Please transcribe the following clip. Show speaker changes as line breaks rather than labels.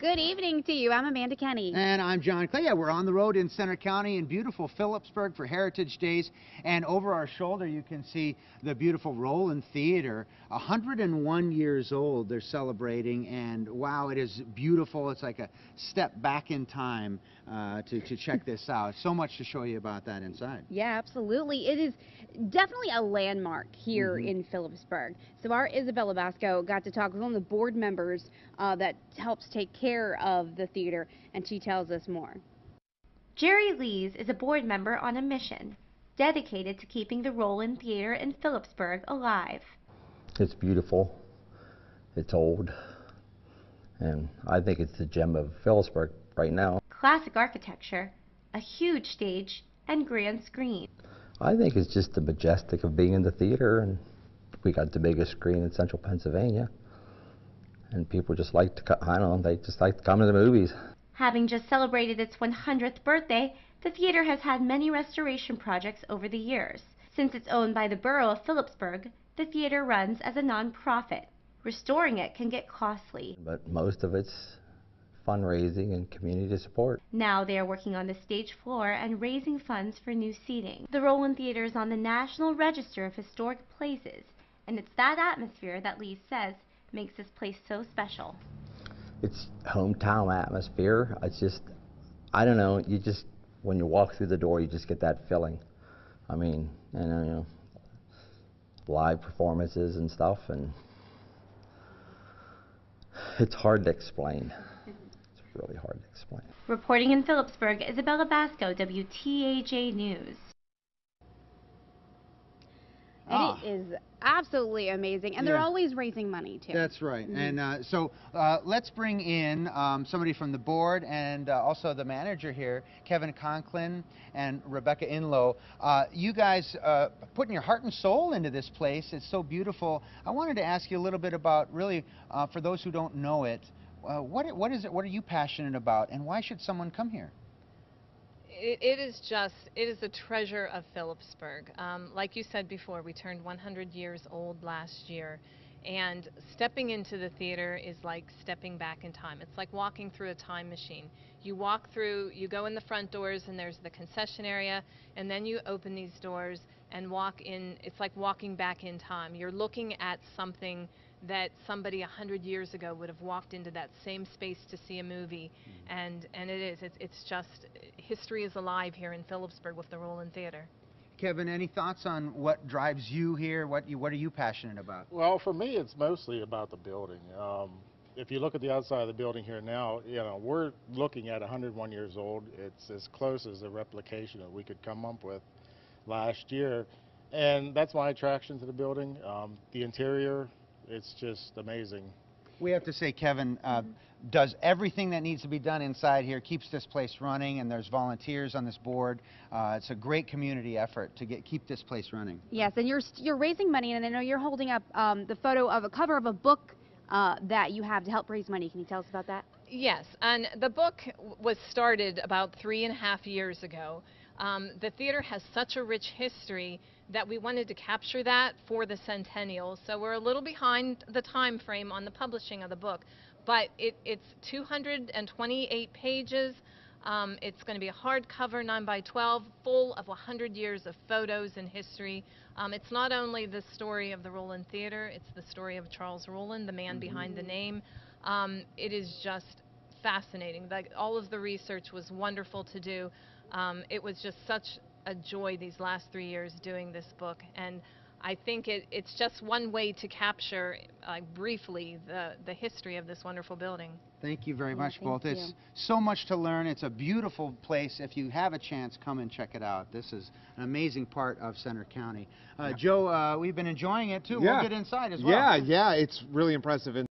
Good evening to you. I'm Amanda Kenny.
And I'm John Clay. Yeah, we're on the road in Center County in beautiful Phillipsburg for Heritage Days. And over our shoulder you can see the beautiful Rowland Theater. 101 years old they're celebrating, and wow, it is beautiful. It's like a step back in time to check this out. So much to show you about that inside.
Yeah, absolutely. It is definitely a landmark here in Phillipsburg. So our Isabella Basco got to talk with one of the board members that helps take care of the theater, and she tells us more.
Jerry Lees is a board member on a mission dedicated to keeping the Rowland Theater in Phillipsburg alive.
It's beautiful, it's old, and I think it's the gem of Phillipsburg right now.
Classic architecture, a huge stage, and grand screen.
I think it's just the majestic of being in the theater, and we got the biggest screen in central Pennsylvania. And people just like to, I don't know, they just like to come to the movies.
Having just celebrated its 100th birthday, the theater has had many restoration projects over the years. Since it's owned by the borough of Phillipsburg, the theater runs as a non-profit. Restoring it can get costly.
But most of it's fundraising and community support.
Now they are working on the stage floor and raising funds for new seating. The Rowland Theater is on the National Register of Historic Places, and it's that atmosphere that Lee says makes this place so special.
It's hometown atmosphere. It's just, I don't know, you just, when you walk through the door, you just get that feeling. I mean, you know, live performances and stuff, and it's hard to explain. It's really hard to explain.
Reporting in Phillipsburg, Isabella Basco, WTAJ News.
And it is absolutely amazing, and they're always raising money too.
That's right. And so let's bring in somebody from the board and also the manager here, Kevin Conklin and Rebecca Inlow. You guys putting your heart and soul into this place. It's so beautiful. I wanted to ask you a little bit about, really, for those who don't know it, what is it? What are you passionate about, and why should someone come here?
It is a treasure of Phillipsburg. Like you said before, we turned 100 years old last year, and stepping into the theater is like stepping back in time. It's like walking through a time machine. You walk through, you go in the front doors and there's the concession area, and then you open these doors and walk in. It's like walking back in time. You're looking at something that somebody 100 years ago would have walked into that same space to see a movie, and it's just, history is alive here in Phillipsburg with the Rowland Theater.
Kevin, any thoughts on what drives you here? What are you passionate about?
Well, for me, it's mostly about the building. If you look at the outside of the building here now, you know, we're looking at 101 years old. It's as close as a replication that we could come up with last year, and that's my attraction to the building. The interior, it's just amazing.
We have to say Kevin does everything that needs to be done inside here, keeps this place running, and there's volunteers on this board. It's a great community effort to keep this place running.
Yes, and you're raising money, and I know you're holding up the photo of a cover of a book that you have to help raise money. Can you tell us about that?
Yes, and the book was started about 3.5 years ago. The theater has such a rich history that we wanted to capture that for the centennial. So we're a little behind the time frame on the publishing of the book, but it's 228 pages. It's going to be a hardcover 9x12, full of 100 years of photos and history. It's not only the story of the Rowland Theater, it's the story of Charles Rowland, the man behind the name. It is just fascinating. All of the research was wonderful to do. It was just such a joy these last 3 years doing this book, and I think it's just one way to capture briefly the history of this wonderful building.
Thank you very much, both.
Thank you.
It's so much to learn. It's a beautiful place. If you have a chance, come and check it out. This is an amazing part of Center County. Joe, we've been enjoying it too. We'll get inside as well.
Yeah, it's really impressive.